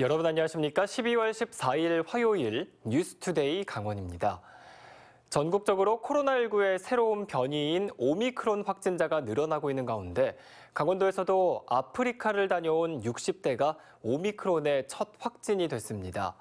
여러분 안녕하십니까? 12월 14일 화요일 뉴스투데이 강원입니다. 전국적으로 코로나19의 새로운 변이인 오미크론 확진자가 늘어나고 있는 가운데 강원도에서도 아프리카를 다녀온 60대가 오미크론의 첫 확진이 됐습니다.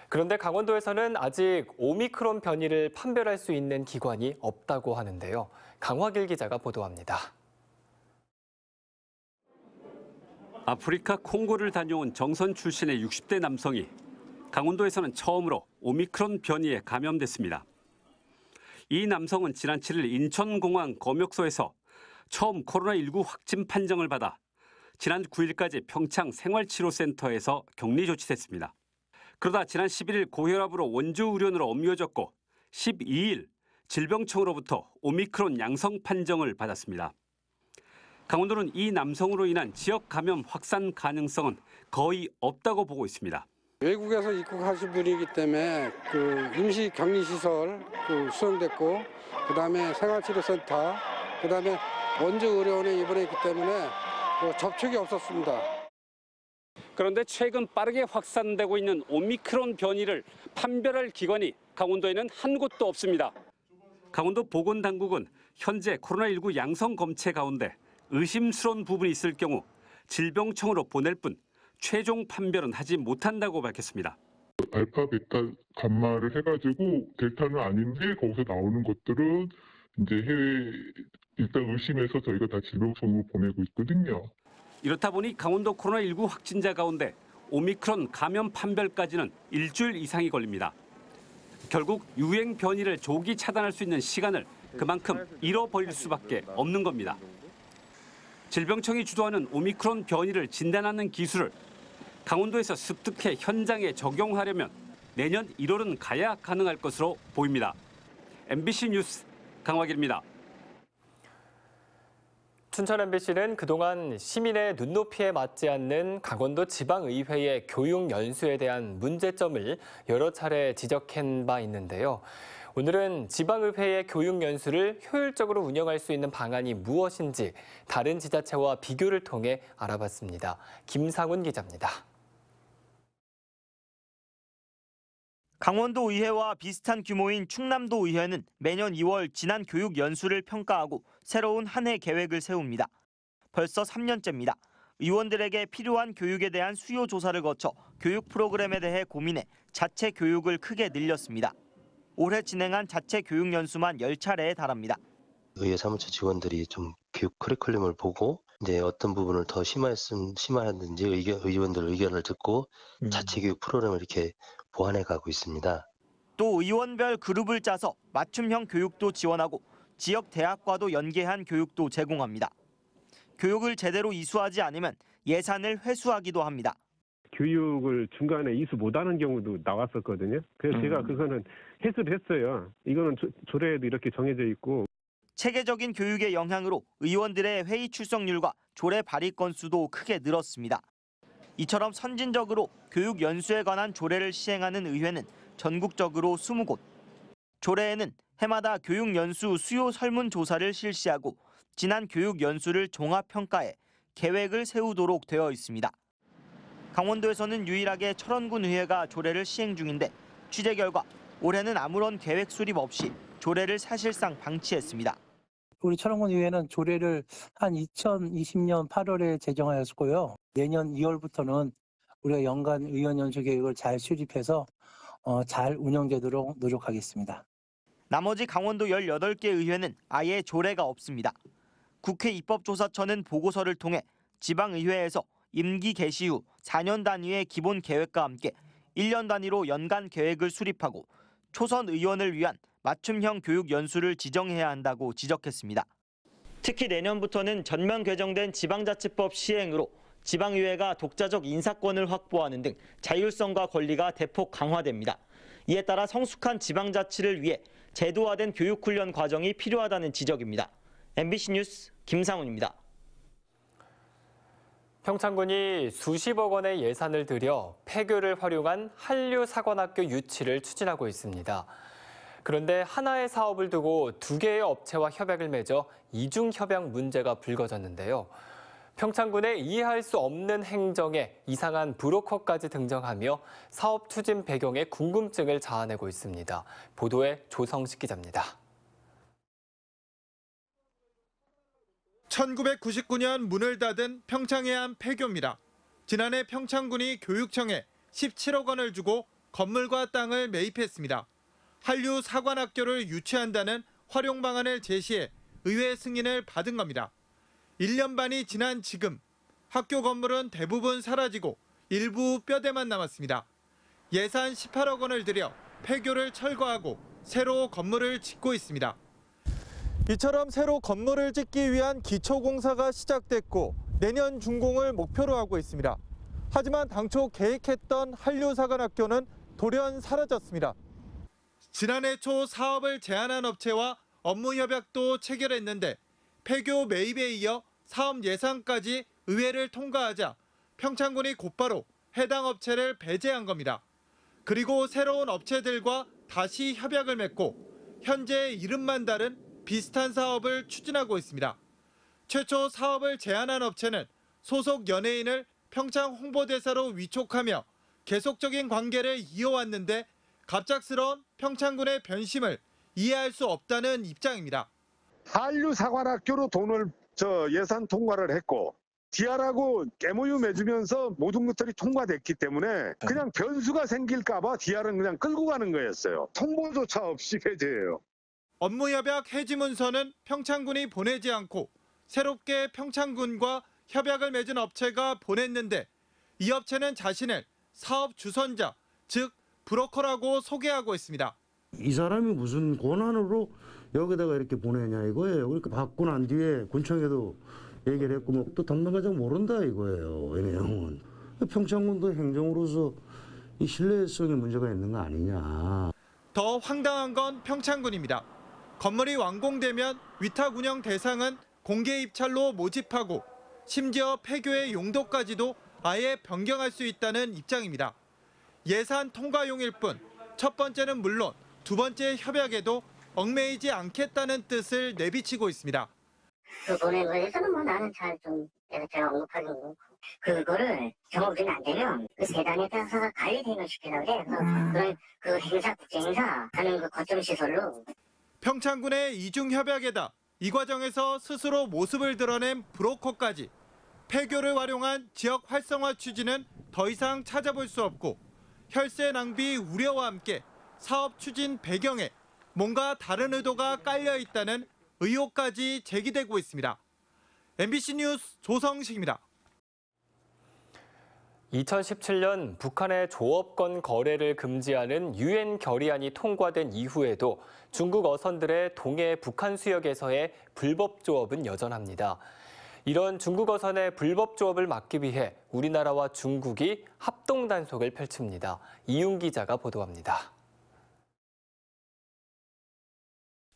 그런데 강원도에서는 아직 오미크론 변이를 판별할 수 있는 기관이 없다고 하는데요. 강화길 기자가 보도합니다. 아프리카 콩고를 다녀온 정선 출신의 60대 남성이 강원도에서는 처음으로 오미크론 변이에 감염됐습니다. 이 남성은 지난 7일 인천공항 검역소에서 처음 코로나19 확진 판정을 받아 지난 9일까지 평창 생활치료센터에서 격리 조치됐습니다. 그러다 지난 11일 고혈압으로 원주의료원으로 옮겨졌고 12일 질병청으로부터 오미크론 양성 판정을 받았습니다. 강원도는 이 남성으로 인한 지역 감염 확산 가능성은 거의 없다고 보고 있습니다. 외국에서 입국하신 분이기 때문에 임시 격리시설 수용됐고, 그다음에 생활치료센터, 그다음에 원주의료원에 입원했기 때문에 접촉이 없었습니다. 그런데 최근 빠르게 확산되고 있는 오미크론 변이를 판별할 기관이 강원도에는 한 곳도 없습니다. 강원도 보건당국은 현재 코로나19 양성 검체 가운데 의심스러운 부분이 있을 경우 질병청으로 보낼 뿐 최종 판별은 하지 못한다고 밝혔습니다. 알파, 베타, 감마를 해가지고 델타는 아닌데 거기서 나오는 것들은 이제 해외 일단 의심해서 저희가 다 질병청으로 보내고 있거든요. 이렇다 보니 강원도 코로나19 확진자 가운데 오미크론 감염 판별까지는 일주일 이상이 걸립니다. 결국 유행 변이를 조기 차단할 수 있는 시간을 그만큼 잃어버릴 수밖에 없는 겁니다. 질병청이 주도하는 오미크론 변이를 진단하는 기술을 강원도에서 습득해 현장에 적용하려면 내년 1월은 가야 가능할 것으로 보입니다. MBC 뉴스 강화길입니다. 춘천 MBC는 그동안 시민의 눈높이에 맞지 않는 강원도 지방의회의 교육 연수에 대한 문제점을 여러 차례 지적한 바 있는데요. 오늘은 지방의회의 교육 연수를 효율적으로 운영할 수 있는 방안이 무엇인지 다른 지자체와 비교를 통해 알아봤습니다. 김상훈 기자입니다. 강원도 의회와 비슷한 규모인 충남도 의회는 매년 2월 지난 교육 연수를 평가하고 새로운 한 해 계획을 세웁니다. 벌써 3년째입니다. 의원들에게 필요한 교육에 대한 수요 조사를 거쳐 교육 프로그램에 대해 고민해 자체 교육을 크게 늘렸습니다. 올해 진행한 자체 교육 연수만 10차례에 달합니다. 의회 사무처 직원들이 좀 교육 커리큘럼을 보고 이제 어떤 부분을 더 심화하든지 의원들 의견을 듣고 자체 교육 프로그램을 이렇게 보완해 가고 있습니다. 또 의원별 그룹을 짜서 맞춤형 교육도 지원하고 지역 대학과도 연계한 교육도 제공합니다. 교육을 제대로 이수하지 않으면 예산을 회수하기도 합니다. 교육을 중간에 이수 못하는 경우도 나왔었거든요. 그래서 제가 그거는 해소를 했어요. 이거는 조례에도 이렇게 정해져 있고. 체계적인 교육의 영향으로 의원들의 회의 출석률과 조례 발의 건수도 크게 늘었습니다. 이처럼 선진적으로 교육 연수에 관한 조례를 시행하는 의회는 전국적으로 20곳. 조례에는 해마다 교육 연수 수요 설문 조사를 실시하고 지난 교육 연수를 종합평가해 계획을 세우도록 되어 있습니다. 강원도에서는 유일하게 철원군 의회가 조례를 시행 중인데 취재 결과 올해는 아무런 계획 수립 없이 조례를 사실상 방치했습니다. 우리 철원군 의회는 조례를 한 2020년 8월에 제정하였고요. 내년 2월부터는 우리가 연간 의원 연수 계획을 잘 수립해서 잘 운영되도록 노력하겠습니다. 나머지 강원도 18개 의회는 아예 조례가 없습니다. 국회 입법조사처는 보고서를 통해 지방의회에서 임기 개시 후 4년 단위의 기본 계획과 함께 1년 단위로 연간 계획을 수립하고 초선 의원을 위한 맞춤형 교육 연수를 지정해야 한다고 지적했습니다. 특히 내년부터는 전면 개정된 지방자치법 시행으로 지방의회가 독자적 인사권을 확보하는 등 자율성과 권리가 대폭 강화됩니다. 이에 따라 성숙한 지방자치를 위해 제도화된 교육훈련 과정이 필요하다는 지적입니다. MBC 뉴스 김상훈입니다. 평창군이 수십억 원의 예산을 들여 폐교를 활용한 한류사관학교 유치를 추진하고 있습니다. 그런데 하나의 사업을 두고 두 개의 업체와 협약을 맺어 이중협약 문제가 불거졌는데요. 평창군의 이해할 수 없는 행정에 이상한 브로커까지 등장하며 사업 추진 배경에 궁금증을 자아내고 있습니다. 보도에 조성식 기자입니다. 1999년 문을 닫은 평창해안 폐교입니다. 지난해 평창군이 교육청에 17억 원을 주고 건물과 땅을 매입했습니다. 한류 사관학교를 유치한다는 활용 방안을 제시해 의회 승인을 받은 겁니다. 1년 반이 지난 지금 학교 건물은 대부분 사라지고 일부 뼈대만 남았습니다. 예산 18억 원을 들여 폐교를 철거하고 새로 건물을 짓고 있습니다. 이처럼 새로 건물을 짓기 위한 기초공사가 시작됐고 내년 준공을 목표로 하고 있습니다. 하지만 당초 계획했던 한류사관학교는 돌연 사라졌습니다. 지난해 초 사업을 제안한 업체와 업무 협약도 체결했는데 폐교 매입에 이어 사업 예산까지 의회를 통과하자 평창군이 곧바로 해당 업체를 배제한 겁니다. 그리고 새로운 업체들과 다시 협약을 맺고 현재 이름만 다른 비슷한 사업을 추진하고 있습니다. 최초 사업을 제안한 업체는 소속 연예인을 평창 홍보대사로 위촉하며 계속적인 관계를 이어왔는데 갑작스러운 평창군의 변심을 이해할 수 없다는 입장입니다. 한류사관학교로 돈을 예산 통과를 했고 DR하고 MOU 맺으면서 모든 것들이 통과됐기 때문에 그냥 변수가 생길까 봐 DR은 그냥 끌고 가는 거였어요. 통보조차 없이 배제해요. 업무협약 해지 문서는 평창군이 보내지 않고 새롭게 평창군과 협약을 맺은 업체가 보냈는데 이 업체는 자신을 사업 주선자, 즉 브로커라고 소개하고 있습니다. 이 사람이 무슨 권한으로 여기다가 이렇게 보내냐 이거예요. 그러니까 받고 난 뒤에 군청에도 얘기를 했고 뭐 또 담당자가 모른다 이거예요. 이 내용은. 평창군도 행정으로서 이 신뢰성에 문제가 있는 거 아니냐. 더 황당한 건 평창군입니다. 건물이 완공되면 위탁 운영 대상은 공개 입찰로 모집하고 심지어 폐교의 용도까지도 아예 변경할 수 있다는 입장입니다. 예산 통과용일 뿐 첫 번째는 물론 두 번째 협약에도 얽매이지 않겠다는 뜻을 내비치고 있습니다. 그 보낸 거에서는 뭐 나는 제가 언급하는 거고 그거를 정업이 안 되면 그 세단에 따라서 관리 대행을 시키려고 그래. 그런 그 행사 국제행사 하는 그 거점 시설로. 평창군의 이중 협약에다 이 과정에서 스스로 모습을 드러낸 브로커까지 폐교를 활용한 지역 활성화 추진은 더 이상 찾아볼 수 없고 혈세 낭비 우려와 함께 사업 추진 배경에 뭔가 다른 의도가 깔려 있다는 의혹까지 제기되고 있습니다. MBC 뉴스 조성식입니다. 2017년 북한의 조업권 거래를 금지하는 유엔 결의안이 통과된 이후에도 중국 어선들의 동해 북한 수역에서의 불법 조업은 여전합니다. 이런 중국 어선의 불법 조업을 막기 위해 우리나라와 중국이 합동 단속을 펼칩니다. 이윤 기자가 보도합니다.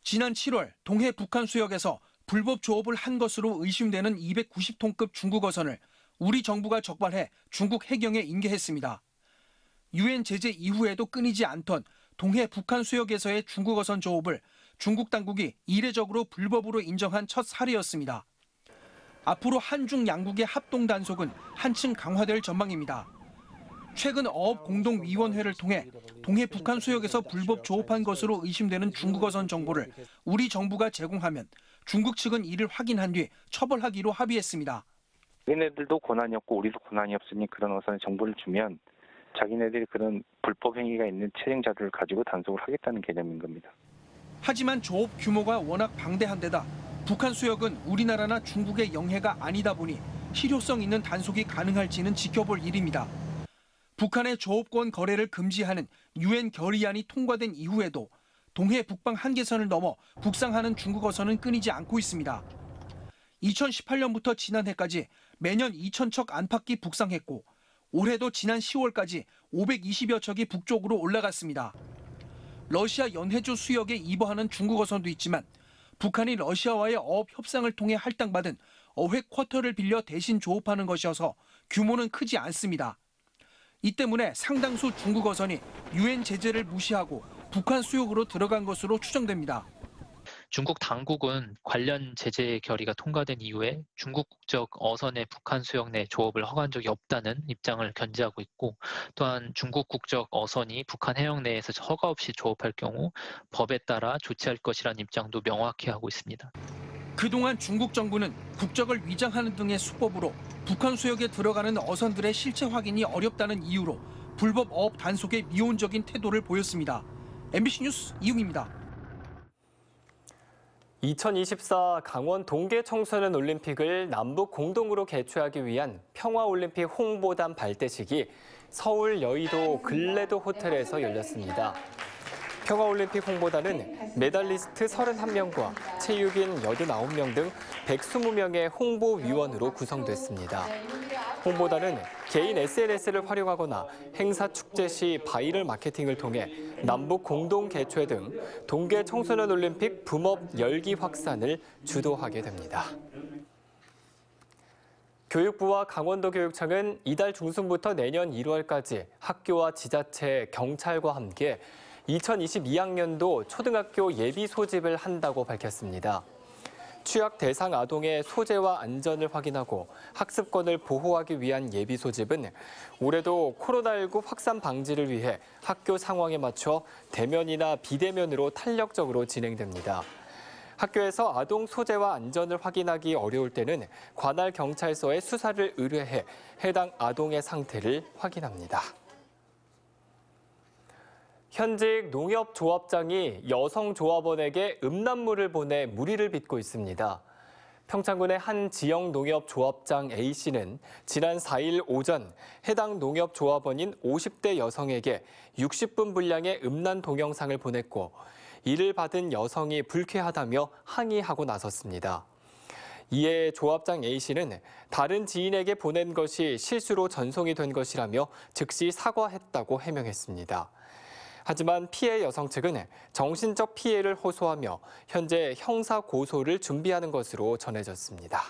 지난 7월 동해 북한 수역에서 불법 조업을 한 것으로 의심되는 290톤급 중국 어선을 우리 정부가 적발해 중국 해경에 인계했습니다. 유엔 제재 이후에도 끊이지 않던 동해 북한 수역에서의 중국 어선 조업을 중국 당국이 이례적으로 불법으로 인정한 첫 사례였습니다. 앞으로 한중 양국의 합동 단속은 한층 강화될 전망입니다. 최근 어업공동위원회를 통해 동해 북한 수역에서 불법 조업한 것으로 의심되는 중국 어선 정보를 우리 정부가 제공하면 중국 측은 이를 확인한 뒤 처벌하기로 합의했습니다. 얘네들도 권한이 없고 우리도 권한이 없으니 그런 어선의 정보를 주면 자기네들이 그런 불법 행위가 있는 채용자들을 가지고 단속을 하겠다는 개념인 겁니다. 하지만 조업 규모가 워낙 방대한 데다 북한 수역은 우리나라나 중국의 영해가 아니다 보니 실효성 있는 단속이 가능할지는 지켜볼 일입니다. 북한의 조업권 거래를 금지하는 유엔 결의안이 통과된 이후에도 동해 북방 한계선을 넘어 북상하는 중국 어선은 끊이지 않고 있습니다. 2018년부터 지난해까지 매년 2,000척 안팎이 북상했고 올해도 지난 10월까지 520여 척이 북쪽으로 올라갔습니다. 러시아 연해주 수역에 입어하는 중국 어선도 있지만 북한이 러시아와의 어업 협상을 통해 할당받은 어획 쿼터를 빌려 대신 조업하는 것이어서 규모는 크지 않습니다. 이 때문에 상당수 중국 어선이 유엔 제재를 무시하고 북한 수역으로 들어간 것으로 추정됩니다. 중국 당국은 관련 제재 결의가 통과된 이후에 중국 국적 어선의 북한 수역 내 조업을 허가한 적이 없다는 입장을 견지하고 있고, 또한 중국 국적 어선이 북한 해역 내에서 허가 없이 조업할 경우 법에 따라 조치할 것이라는 입장도 명확히 하고 있습니다. 그동안 중국 정부는 국적을 위장하는 등의 수법으로 북한 수역에 들어가는 어선들의 실체 확인이 어렵다는 이유로 불법 어업 단속에 미온적인 태도를 보였습니다. MBC 뉴스 이웅입니다. 2024 강원 동계 청소년 올림픽을 남북 공동으로 개최하기 위한 평화올림픽 홍보단 발대식이 서울 여의도 글래도 호텔에서 열렸습니다. 평화올림픽 홍보단은 메달리스트 31명과 체육인 89명 등 120명의 홍보위원으로 구성됐습니다. 홍보단은 개인 SNS를 활용하거나 행사 축제 시 바이럴 마케팅을 통해 남북 공동 개최 등 동계 청소년 올림픽 붐업 열기 확산을 주도하게 됩니다. 교육부와 강원도 교육청은 이달 중순부터 내년 1월까지 학교와 지자체, 경찰과 함께 2022학년도 초등학교 예비 소집을 한다고 밝혔습니다. 취약 대상 아동의 소재와 안전을 확인하고 학습권을 보호하기 위한 예비 소집은 올해도 코로나19 확산 방지를 위해 학교 상황에 맞춰 대면이나 비대면으로 탄력적으로 진행됩니다. 학교에서 아동 소재와 안전을 확인하기 어려울 때는 관할 경찰서에 수사를 의뢰해 해당 아동의 상태를 확인합니다. 현직 농협조합장이 여성 조합원에게 음란물을 보내 무리를 빚고 있습니다. 평창군의 한 지역 농협조합장 A씨는 지난 4일 오전 해당 농협조합원인 50대 여성에게 60분 분량의 음란 동영상을 보냈고 이를 받은 여성이 불쾌하다며 항의하고 나섰습니다. 이에 조합장 A씨는 다른 지인에게 보낸 것이 실수로 전송이 된 것이라며 즉시 사과했다고 해명했습니다. 하지만 피해 여성 측은 정신적 피해를 호소하며 현재 형사 고소를 준비하는 것으로 전해졌습니다.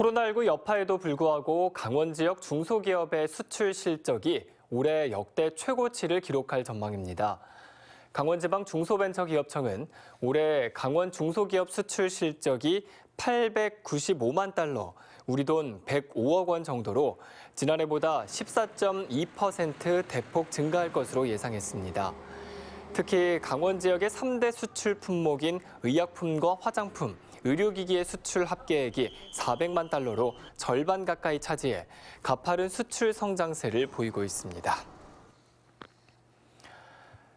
코로나19 여파에도 불구하고 강원 지역 중소기업의 수출 실적이 올해 역대 최고치를 기록할 전망입니다. 강원지방 중소벤처기업청은 올해 강원 중소기업 수출 실적이 895만 달러, 우리 돈 105억 원 정도로 지난해보다 14.2% 대폭 증가할 것으로 예상했습니다. 특히 강원 지역의 3대 수출 품목인 의약품과 화장품, 의료기기의 수출 합계액이 400만 달러로 절반 가까이 차지해 가파른 수출 성장세를 보이고 있습니다.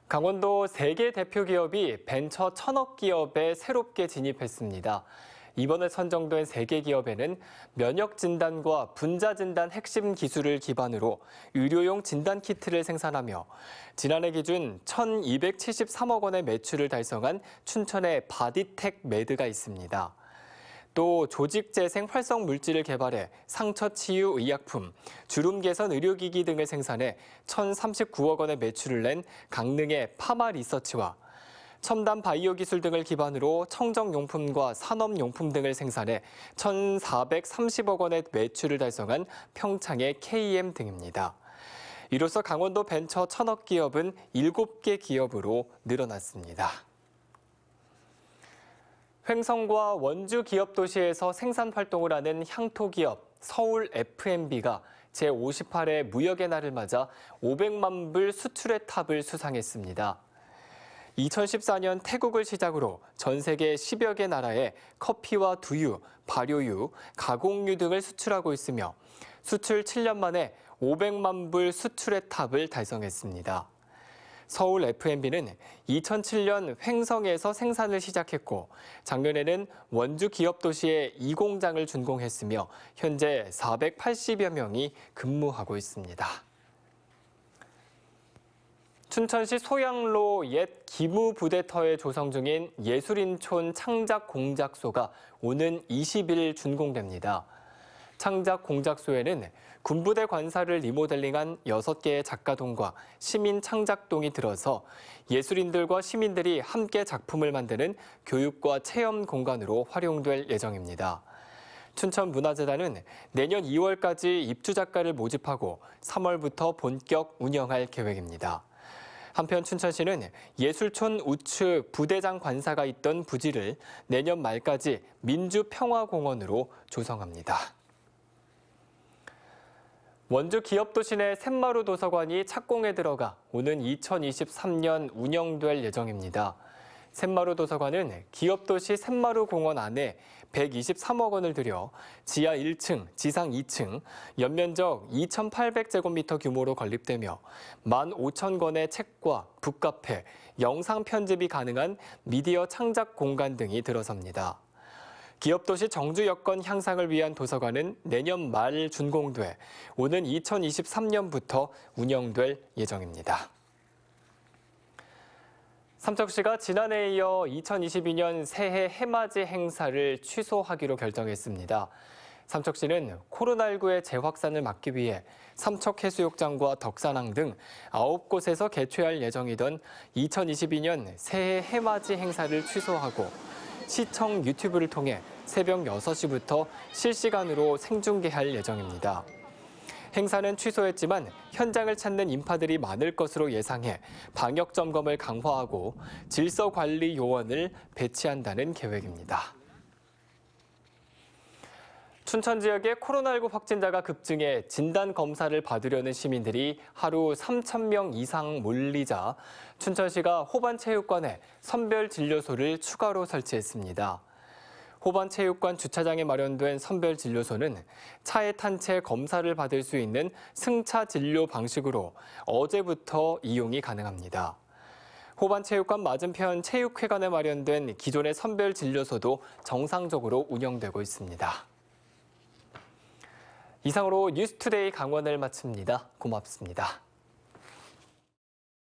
강원도 3개 대표 기업이 벤처 1000억 기업에 새롭게 진입했습니다. 이번에 선정된 3개 기업에는 면역 진단과 분자 진단 핵심 기술을 기반으로 의료용 진단 키트를 생산하며 지난해 기준 1,273억 원의 매출을 달성한 춘천의 바디텍 매드가 있습니다. 또 조직 재생 활성 물질을 개발해 상처 치유 의약품, 주름 개선 의료기기 등을 생산해 1,039억 원의 매출을 낸 강릉의 파마 리서치와 첨단 바이오 기술 등을 기반으로 청정용품과 산업용품 등을 생산해 1,430억 원의 매출을 달성한 평창의 KM 등입니다. 이로써 강원도 벤처 1000억 기업은 7개 기업으로 늘어났습니다. 횡성과 원주 기업 도시에서 생산 활동을 하는 향토 기업 서울 F&B가 제58회 무역의 날을 맞아 500만 불 수출의 탑을 수상했습니다. 2014년 태국을 시작으로 전 세계 10여 개 나라에 커피와 두유, 발효유, 가공유 등을 수출하고 있으며 수출 7년 만에 500만 불 수출의 탑을 달성했습니다. 서울 F&B는 2007년 횡성에서 생산을 시작했고 작년에는 원주 기업도시에 2공장을 준공했으며 현재 480여 명이 근무하고 있습니다. 춘천시 소양로 옛 기무부대터에 조성 중인 예술인촌 창작공작소가 오는 20일 준공됩니다. 창작공작소에는 군부대 관사를 리모델링한 6개의 작가동과 시민 창작동이 들어서 예술인들과 시민들이 함께 작품을 만드는 교육과 체험 공간으로 활용될 예정입니다. 춘천문화재단은 내년 2월까지 입주 작가를 모집하고 3월부터 본격 운영할 계획입니다. 한편 춘천시는 예술촌 우측 부대장 관사가 있던 부지를 내년 말까지 민주평화공원으로 조성합니다. 원주 기업도시 내 샘마루 도서관이 착공에 들어가 오는 2023년 운영될 예정입니다. 샘마루 도서관은 기업도시 샘마루 공원 안에 123억 원을 들여 지하 1층, 지상 2층, 연면적 2,800제곱미터 규모로 건립되며 15,000권의 책과 북카페, 영상 편집이 가능한 미디어 창작 공간 등이 들어섭니다. 기업도시 정주 여건 향상을 위한 도서관은 내년 말 준공돼 오는 2023년부터 운영될 예정입니다. 삼척시가 지난해에 이어 2022년 새해 해맞이 행사를 취소하기로 결정했습니다. 삼척시는 코로나19의 재확산을 막기 위해 삼척해수욕장과 덕산항 등 9곳에서 개최할 예정이던 2022년 새해 해맞이 행사를 취소하고 시청 유튜브를 통해 새벽 6시부터 실시간으로 생중계할 예정입니다. 행사는 취소했지만 현장을 찾는 인파들이 많을 것으로 예상해 방역 점검을 강화하고 질서 관리 요원을 배치한다는 계획입니다. 춘천 지역의 코로나19 확진자가 급증해 진단 검사를 받으려는 시민들이 하루 3,000명 이상 몰리자 춘천시가 호반체육관에 선별진료소를 추가로 설치했습니다. 호반체육관 주차장에 마련된 선별진료소는 차에 탄 채 검사를 받을 수 있는 승차 진료 방식으로 어제부터 이용이 가능합니다. 호반체육관 맞은편 체육회관에 마련된 기존의 선별진료소도 정상적으로 운영되고 있습니다. 이상으로 뉴스투데이 강원을 마칩니다. 고맙습니다.